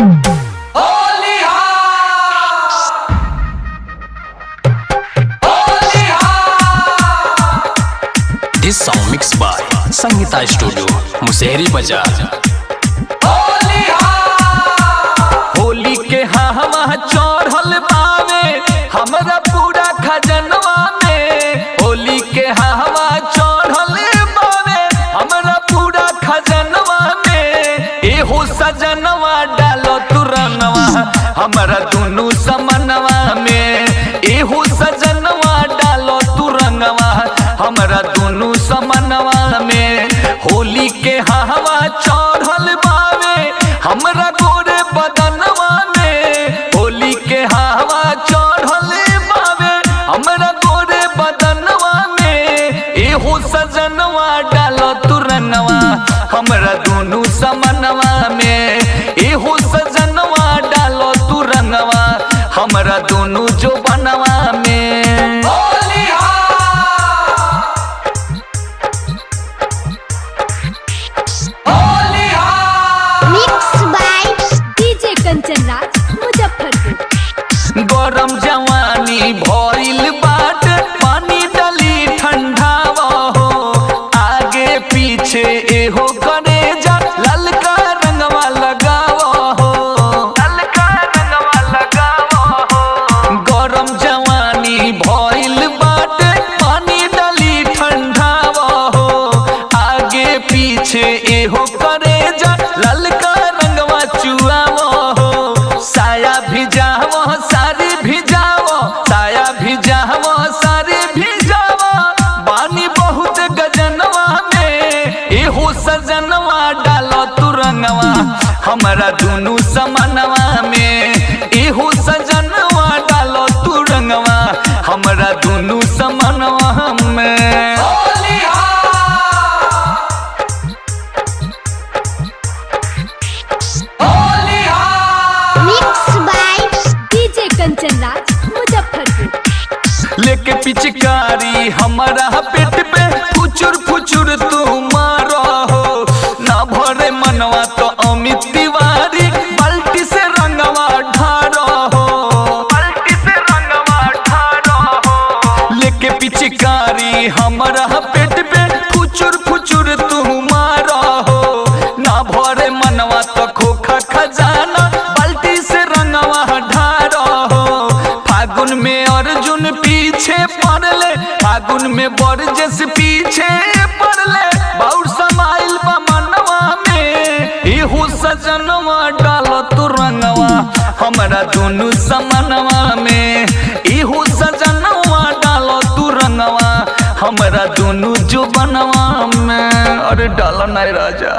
This song mixed by Sangeeta studio Musehri बाजार। होली के हवा चढ़ल बावे हमरा पूरा खजनवा में। होली के हवा चढ़ल बावे हमरा पूरा खजनवा में। एहो सजनवा डालो तुरनवा हमरा दुनू समनवा में। एहो सजनवा डालो तुरनवा हमरा दुनू समनवा में। होली के हवा चढ़ल बावे हमरा गोरे बदनवा में। होली के हवा चढ़ल बावे हमरा गोरे बदनवा में। एहो सजनवा डालो तुरनवा हमरा दुनू समनवा में। एहो सजनवा डालो तुरनवा हमरा दुनू जो बनवा में। गरम जवानी भइल बाट पानी डाली ठंडावा हो। आगे पीछे एहो करेजा ललका रंगवा लगावा हो। ललका रंगवा लगावा हो। गरम जवानी भइल बाट पानी डाली ठंडावा हो। आगे पीछे एहो करेजा ललका रंगवा चुआवा हो। साया भिजावा सारी भिजावा साया भिजावा सारी भिजावा बानी बहुत गजनवा में। एहो सजनवा डालो तुरंगवा हमरा दुनू समनवा में। एहो सजनवा डालो तुरंगवा हमरा दुनू समनवा में। लेके पिचकारी हमारा पेट पे फुचुर फुचुर तू मारो हो। ना भरे मनवा तो अमित तिवारी बाल्टी से रंगवा ढारो हो। बाल्टी से रंगवा ढारो हो। लेके पिचकारी हमारा पेट पे फुचुर फुचुर तू मारो हो। ना भरे मनवा तो खोखा खजाना बाल्टी से रंगवा ढारो हो। फागुन में अर्जुन पीछे पड़ले फागुन में बरजस पीछे पड़ले बाउर समाइल बा मनवा में। एहो सजनवा डालो तुरंगवा हमरा दुनू समनवा में। एहो सजनवा डालो तुरंगवा हमरा दुनू जो बनवा में। अरे डालो नहीं राजा।